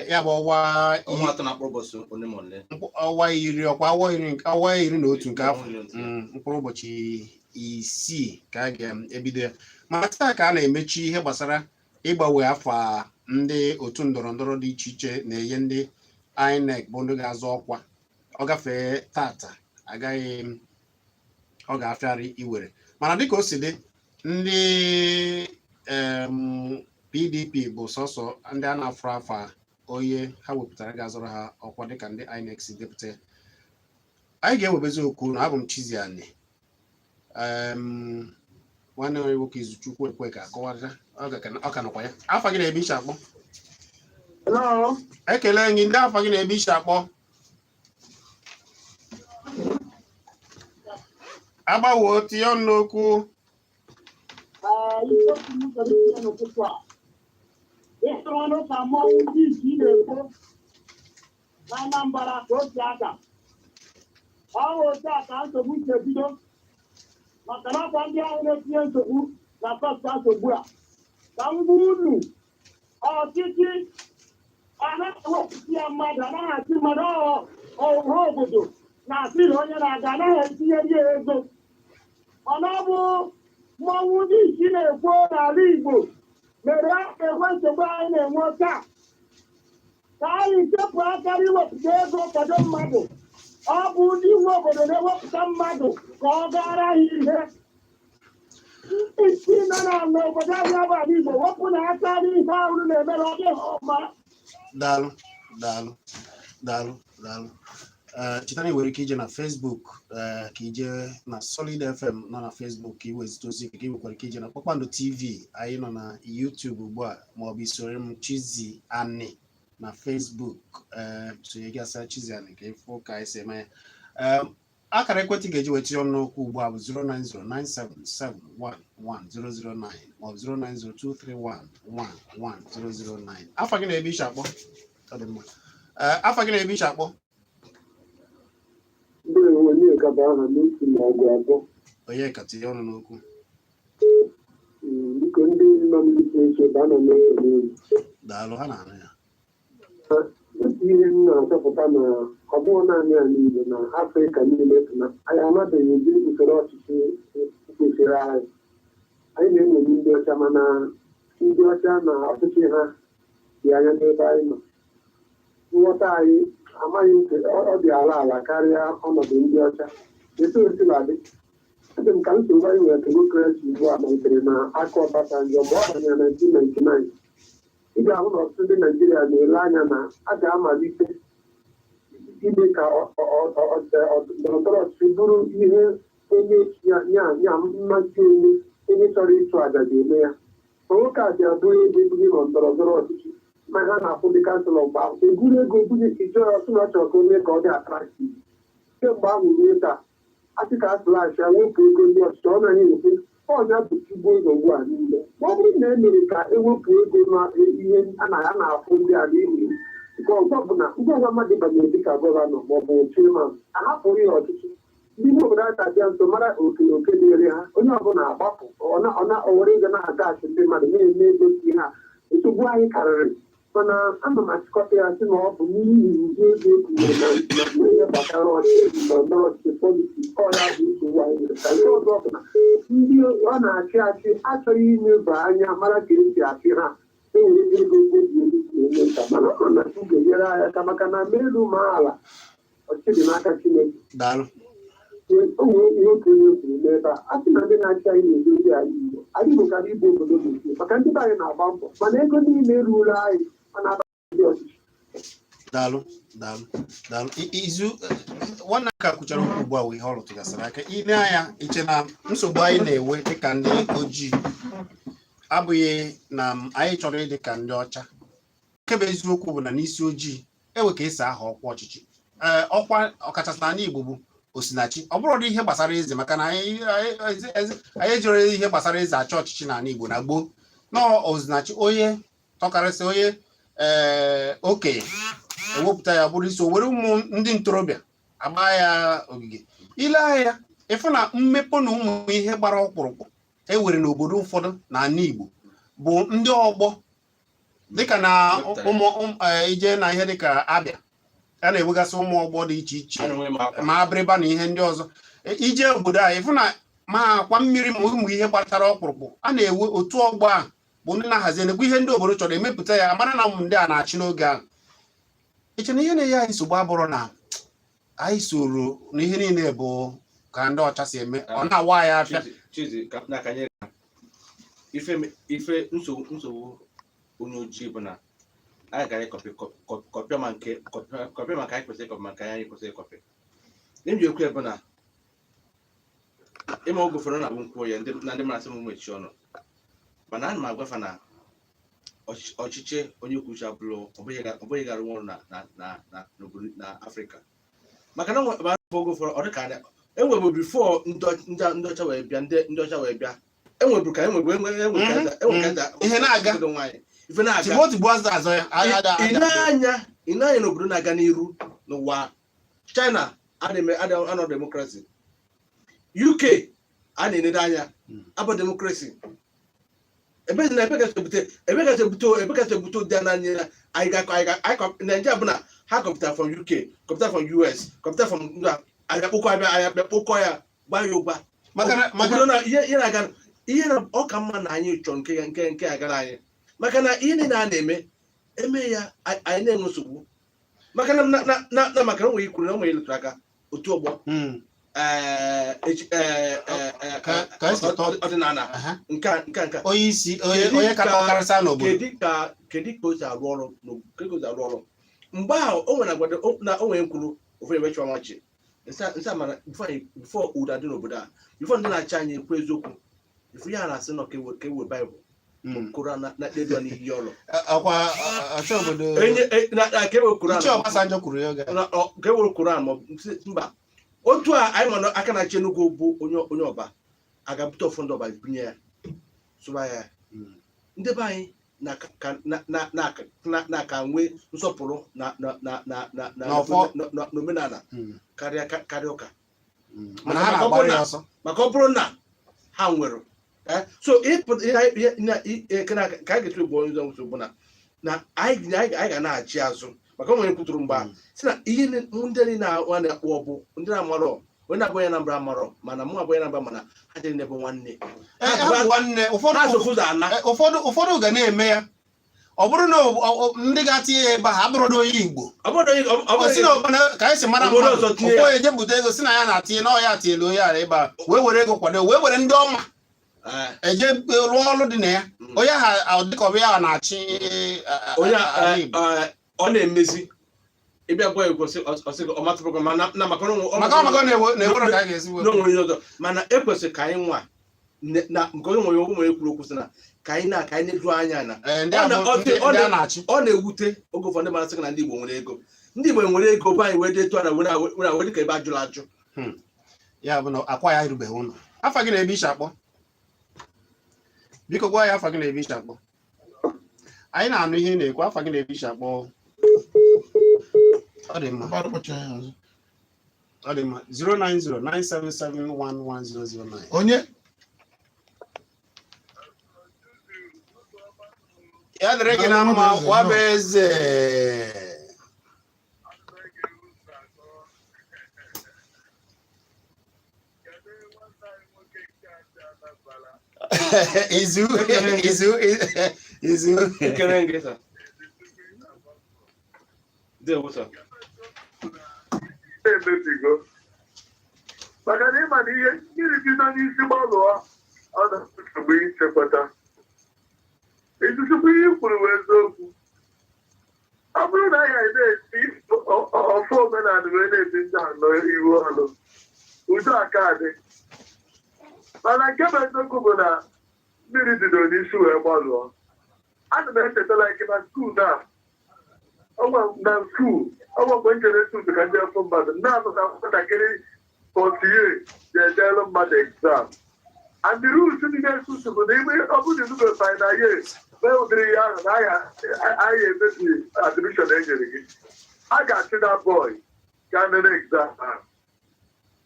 ya bụ ọwa iri na otu nke afọ mkpụrụ ụbọchị 6 ka a ga-ebido ya ma taa ka a na-emechi ihe gbasara ịgbanwe afọ ndị otu ndọrọndọrọ dị iche iche na-enye ndị INEC bụ ndị ga-azọ ọkwa ọ gafee tata agaghị ọ ga-afịarị iwere mana dịka o si dị ndị PDP bụ sọsọ ndị a na-afụ afa onye ha wepụtara ga-azọrọ ha ọkwa dịka ndị INEC si depụta anyị ga-ewebezi okwu na abụ m Chizzy nwanne onye nwoke Izuchukwu ekwe ka akọwara ọ ka nọkwa ya afa gị na-ebe iche akpọ ekele gị ndị afa gị na-ebe iche akpọ agbawo tinye ọnụ n'okwu ọnụ ka mmọnwụ ndị isi na-ekwu na Anambra ka otu aka ọ bụ otu a ka nsogbu si ebido maka na ọkwa ndị ahụ na-etinye nsogbu na kọsta nsogbu a ka ngwa unu ọchịchị anaghị ya mmadụ anaghị achị mmadụ ọha obodo na-asị na onye na-aga anaghị etinye ndị ego mana ọ bụ mmọnwụ ndị isi na-ekwu n'ala Igbo mere aka ekwe nsogbu anyị na-enwe taa ka anyị chepụ akara iwepụta ego kwado mmadụ ọ bụ ndị nwe obodo na-ewepụta mmadụ ka ọ gara ha ihe ndị isi nọ n'obodo anyị bụ ala Igbo wepụ na aka n'ihe ahụ na-emere ọ dịghị ọma. Daalụ cheta na ị nwere ike ije na Facebook ka ije na Solid FM nọ na Facebook ka iwezite ozi ka ị nwekwara ike ije na Kpakpando TV anyị nọ na YouTube ugbu a maọbụ isoro m Chizzy na Facebook sonye gị asa Chizzy ka ịfụ ka anyị si eme ya akara ekwentị ga-eji wetinye ọnụ n'okwu ugbu a bụ 09097711009 maọbụ 09023111009 afa gị na-ebe iche akpọ ọ dị mma afa gị na-ebe iche akpọ onye ka tinye ọnụ n'okwu daalụ ha na-anụ ya otu ihe m na-achọpụta na ọ bụghị naanị ala Igbo na Afrịka niile na anyị amabeghị ụdị usoro ọchịchị kwesịrị anyị na-enweghị ndị ọcha mana ndị ọcha na ọchịchị ha dị anya n'ebe anyị nọ nghọta anyị amaghị nke ọ dị ala karịa ọnọdụ ndị ọcha etu osiladị ebe m ka nsogbu anyị nwere demokrasi ugbu a malitere na aka Ọbasanjọ mgbe ọ banyere na 1999 ị ga-ahụ na ọtụtụ ndị Naijiria na-ele anya na a ga-amalite ime ka ndọrọndọrọ ọchịchị bụrụ ihe onye nya mmasị onye chọrọ ịchụ àjà ga-eme ya ma nwoke a bịa bụrụ ebe ebunye na ndọrọndọrọ ọchịchị ma ha na-akwụ ndị kanselọ mgbe ahụ eburu ego bunye ijọ ọsụ na ọ chọrọ ka onye ka ọ dị atraktiv kemgbe ahụ ruo taa achị ka a slash ya wepụ ego ndị ọchịchị ọ naghị ekwe ọnya bụchigbo ego ugbu a niile ọ bụrụ na e mere ka ewepụ ego na ihe a na-afụ ndị ala ihu nke ọzọ bụ na ndị ọzọ mmadụ banyere dịka gọvanọ maọbụ chairman ahapụrụ ya ọchịchị ndị ime obodo aka bịa nso mara oke dịrị ha onye ọbụla agbapụ owere ego na-agachi ndị mmadụ na-eme egosi ha nsogbu anyị karịrị mana ana m achịkọta ya sị na ọ bụ n'ihi ụdị ego ekwunyere na ihe gbasara ọchịchị ndọrọndọrọ ọchịchị politiks ọya bụ nsogbu anyị nwere ka nke ọzọ bụ na ndị ọ na-achị achọghị imeba anya mara ka esi achị ha enwere ego obi elu na-eme nta mana ọ na ga-enyere anyị aka maka na melu ma ala ọchịchị dị n'aka Chineke o nwere ihe okenye kwuru n'ebe a sị na ndị na-achị anyị na-edozi anyị Igbo anyị Igbo kara Igbo obodo mechie maka ndị be anyị na-agba mbọ mana ego niile eruola anyị ọ na-aba ndị ọchịchị. Daalụ izu nwanne aka kwuchara okwu ugbu a wee ihe ọ rụtụgasịrị aka ile anya iche na nsogbu anyị na-enwe dịka ndị ojii abụghị na anyị chọrọ ịdị ka ndị ọcha nke bụ eziokwu bụ na n'isi ojii enwe ka esi aha ọkwa ọchịchị ọkwa ọkachasị n'ala Igbo bụ osinachi ọ bụrụ ihe gbasara eze maka na anyị ejere ihe gbasara eze achị ọchịchị n'ala Igbo na gboo nọọ osinachi onye tọkarịsị onye okenye ewepụta ya bụrụ isi o were ụmụ ndị ntorobịa agba ya ogige ile anya ịfụ na mmepe na ụmụ ihe gbara ọkpụrụkpụ ewere n'obodo ụfọdụ n'ala Igbo bụ ndị ọgbọ dịka na ije na ihe dịka abịa a na-enwegasị ụmụ ọgbọ dị iche iche ma abịrịba na ihe ndị ọzọ ije obodo a ịfụ na ma akwa mmiri ma ụmụ ihe gbatara ọkpụrụkpụ a na-ewe otu ọgbọ a bụ ndị na-ahazi enegwu ihe ndị obodo chọrọ emepụta ya mara na ụmụ ndị a na-achị n'oge ahụ iche na ihe na-enye anyị nsogbu abụrụ na anyị soro na ihe niile bụ ka ndị ọcha si eme ọ na-awa anyị afịa ife nsogbu onye ojii bụ na anyị gara kọpịa maka anyị kwesịrị ịkọpị maka anyị kwesịrị ịkọpị ndị ekwu ebe na ịma oge ụfọdụ na-abụ nkwuo ya na ndị mara sị m mechi ọnụ mana ana m agwafa na ọchịchị onye kwuchi abụrụ ọ bụghị gara ọrụ na Afrịka maka na oge ụfọdụ ọ dị ka enwebu bifo ndị ọcha wee bịa ndị ọcha wee bịa enwebu ka ihe na-aga ife na-aga ị na-anya n'obodo na-aga n'iru n'ụwa China anọ demokrasi UK a na-enede anya abụ demokrasi ebe gacha ebute ụdị n'anya Naịjirịa bụ na ha kọpụtara from UK kọpụtara from US kọpụtara from abịa kpokọ ya gbaa ya ụgba ihe na ọka mma na anyị chọrọ nke agara anyị maka na ihe niile a na-eme ya anyị na-enwe nsogbu maka na maka na onwe ikwuru na onwe eletụrụ aka otu ọgbọ ọdịnala nka onye karịsịa n'obodo kedu ka o si arụ ọrụ mgbe ahụ o nwere na onwe kwuru ofe emechi ọnwachi nsa mara bifo ụda dị n'obodo a bifo ndị na-achị anyị ekwu eziokwu ifu ya na-asị nọ ka ewe baịbụl kụrụ na dedo n'iyi ọlụ akwa acha obodo ka ewe kụrụ Obasanjo kwuru ya ka ewere kụrụ mba otu a anyị ma aka na-achị Enugu bụ onye ọba aga-abụta ụfọdụ ndị ọba binye ya sụba ya ndị be anyị na-aka nwee nsọpụrụ na omenala karịa ụka maka ọ bụrụ na ha nwere so ka a ga-etu ugbo onye ụzọ bụ na anyị ga na-achị azụ maka onwere kwuturu mgba si na ihe ndị niile na-akpọ ọbụ ndị na-amarọ onye na-abụ onye Anambra amarọ mana mụ abụ onye Anambra mana ha jere n'ebe nwanne ụfọdụ ga na-eme ya ọ bụrụ na ndị ga-atinye ya ebe ha abụrụ na onye Igbo ka anyị si mara mmadụ ụfọdụ ejepụta ego si na ya na-atinye na ọya atinyela onye ara ebe a wee were ego kwado wee were ndị ọma eje rụọ ọrụ dị na ya onye ha dịka ọbụ ya na-achị ọ na-emezi ịbịa gwa egwu ọmatụrụ maka na-ewere ka a ga-esi n'onwe ọzọ mana ekwesịrị ka anyị nwa na nke onye nwere okwu kwuru okwu sị na ka anyị na-eju anya na ọ na-ewute oge ụfọdụ mara sị na ndị Igbo nwere ego bụ anyị wee detu ana were dịka ebe ajụrụ ajụ ya bụ na akwa ya erubeghị ụlọ afa gị na-ebe iche akpọ biko gwa ya afa gị na-ebe iche akpọ anyị na-anụ ihe ị na-ekwu afa gị na-ebe iche akpọ ọ dị mma 09097711009 onye ya dịrị gị na mma waba eze izu emebigo maka na ịma na ihe mmiri bido n'isi gbalụọ ọ na-nsogbu ichekwata ezuchukwu ihe kwuru bụ eziokwu ọ bụrụ na anyị na-esi ọfụ omenala wee na-ebi ndị a nọ ihu ọnụ udo aka dị mana nke bụ eziokwu bụ na mmiri bido n'isi wee gbalụọ ana m echetala ike na skuul ọnwa mgbe njere skuul ka ndị afọ mmadụ na-azụta nwatakịrị otie ga-edelu mmadụ egzam and the rules ndị na-esusu bụ na ime ọ bụrụ izube final year mee ụdịrị ya ahụ na anyị emebi admission e nyere gị a ga-achị na boy ga nere exam ahụ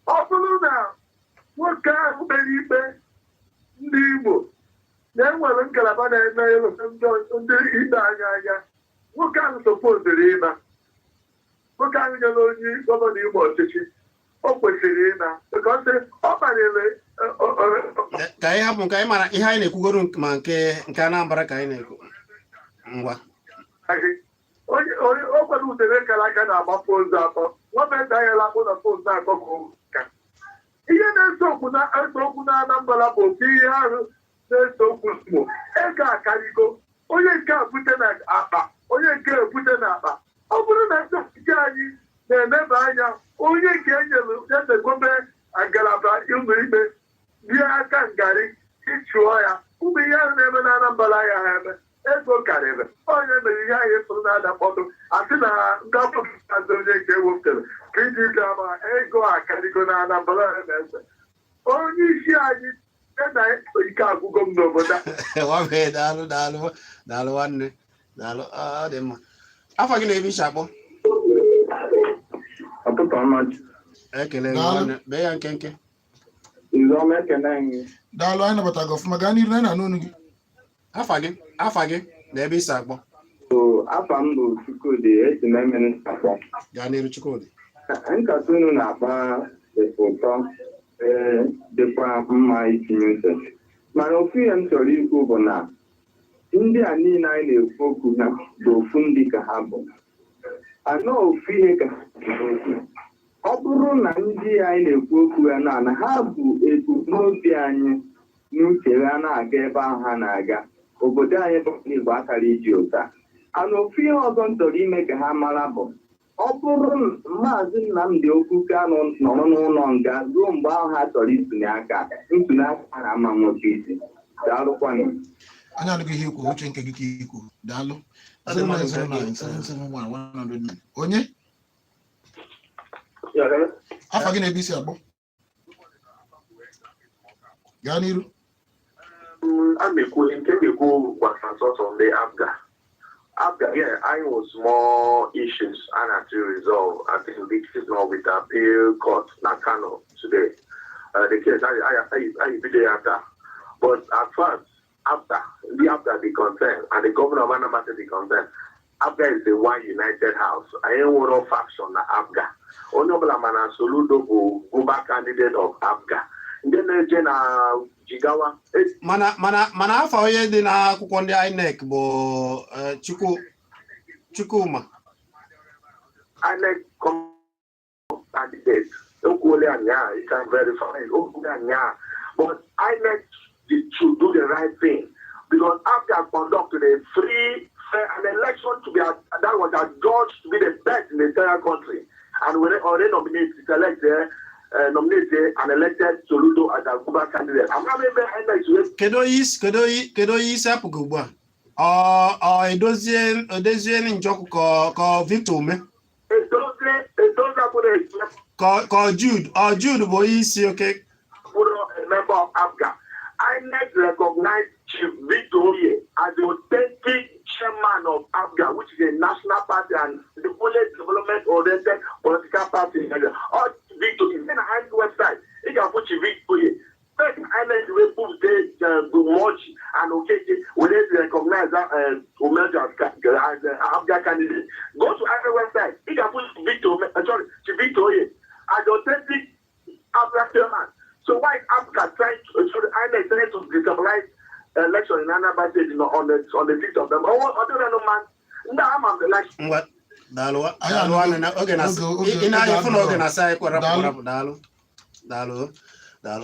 ọ bụrụ na nwoke ahụ mere ikpe ndị Igbo na enwere ngalaba na-eme ndị ide anya nwoke ahụ sopoziri ịna nwoke ahụ nyere onye gọvanọ Imo ọchịchị o kwesịrị ịna because ọ kpaliri ka anyị hapụ nke anyị mara ihe anyị na-ekwugoro ma nke Anambra ka anyị na-ekwu ngwa o kwere udere kara aka na-agba pozu atọ gọọmenti anyela akpụ na pozu atọ ka ihe na-ese okwu na Anambra bụ oke ihe ahụ na-ese okwu Igbo ego akarịgo onye nke a bute na akpa onye nke ebute na akpa ọ bụrụ na ndị ọchịchị anyị na-eneba anya onye nke enyere ezegobe ngalaba ụmụ ikpe bie aka ngarị ịchụọ ya ụmụ ihe ahụ na-eme na Anambra ya ha eme ego karịrị onye mere ihe anyị fụrụ na-ada mkpọtụ asị na ndị ọkpọtụazị onye nke ewepụtara ka iji gama ego akarịgo na Anambra na-ese onye isi anyị na ike agwụgo m n'obodo daalụ nwanne daalụ ọ dị mma afọ gị na-ebe iche akpọ ekele nwanne bee ya nkenke daalụ anyị nabata gị ọfụma gaa n'iru anyị na-anụ ọnụ gị afa gị na ebe isi akpọ afa m bụ Chukwudi esi m eme akpọ gaa n'iru Chukwudi nkata unu na-akpa ụtọ dịkwa mma itinye uche mana ofu ihe m chọrọ ikwu bụ na ndị a niile anyị na-ekwu okwu ha bụ ofu ndị ka ha bụ anọ ofu ihe ka ọ bụrụ na ndị anyị na-ekwu okwu ha na ha bụ ebumnobi anyị n'uche ha na-aga ebe ahụ ha na-aga obodo anyị bụ Igbo akara iji ụta ana ofu ihe ọzọ m chọrọ ime ka ha mara bụ ọ bụrụ maazị Nnamdi Okwukanu nọrọ n'ụlọ nga ruo mgbe ahụ ha chọrọ ntụnye aka ha ama nwoke isi daalụkwanụ anyị anụghị ihe ikwu uche nke gị ka ikwu daalụ onye afa gị na-ebe isi akpọ gaa n'iru a na-ekwu nke na-ekwu gbasara sọsọ ndị Abga, yeah, I was more issues and had to resolve. I think this is not with the appeal court, Nakano, today. The case I be there after. But at first, after the concern, and the governor of Anambra the concern, Abga is the one united house. I ain't one of faction na Abga. Honorable Amana Soludo go back candidate of Abga. Then Jigawa. Mana afọ onye dị n'akwụkwọ ndị INEC bụ Chukwuma. INEC candidate. Okwole anya, you can verify. Okwole anya, but INEC should do the right thing because after conducted a free, fair, an election to be that was adjudged to be the best in the entire country, and when they already nominated and elected Soludo as a Cuba candidate. I'm not maybe Kedo is apugua. Edozie njọkụ ka Victor me. Ka Jude bụ isi okay. A member of Abga. I next recognize Chief Victor as the authentic chairman of Abga, which is a national party and the only development-oriented political party. Or Victor is in a high website. You can put Victor. First, I let the people say good much and okay when they recognize that Omeja as Abga candidate. Go to our website. You can put Victor. Sorry, Victor as the authentic Abga chairman. So why Abga trying to destabilize election in Anambra State on the 5th of them? Other than no man, no, I'm on the election. What? Dalu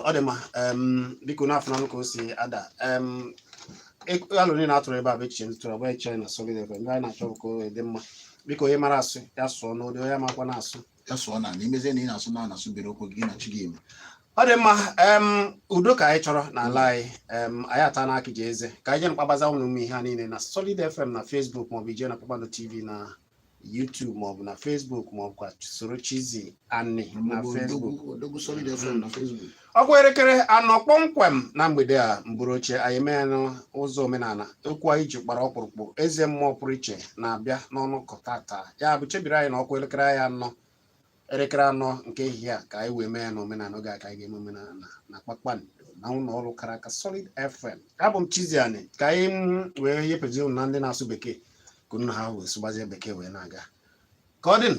ọ dị mma biko n'afọ na ka o si ada alụ niile atụrụ ebe a bụ echiche ntụrụ ọgba eche na solid FM ndị anyị na-achọ ka o dị mma biko onye mara asụ ya sụọ n'ụdị onye makwa na-asụ ya sụọ na imezie na ị na-asụ na asụ bere okwu gị na chi gị eme ọ dị mma udo ka anyị chọrọ n'ala anyị anyị ata n'aka ji eze ka anyị je mkpabaza ụmụ ihe ha niile na Solid FM na Facebook maọbụ ije na Kpakpando TV na YouTube maọbụ na Facebook maọbụ kwa soro Chizzy Annie na Facebook ọkwa elekere anọ kpọmkwem na mgbede a mbụrụ oche anyị mee n'ụzọ omenala okwu anyị ji kpara ọkpụrụkpụ eze mmụọ pụrụ iche na-abịa n'ọnụ kọtata ya bụ chebiri anyị na ọkwa elekere anọ nke ehihie a ka anyị wee mee n'omenala oge a ka anyị ga-eme omenala na Kpakpando na ụlọ ọrụ kara aka Solid FM. Abụ m Chizzy Ani ka anyị wee yepụzi na ndị na-asụ bekee ka unu ha wee sụgbazie bekee wee na-aga ka ọ dị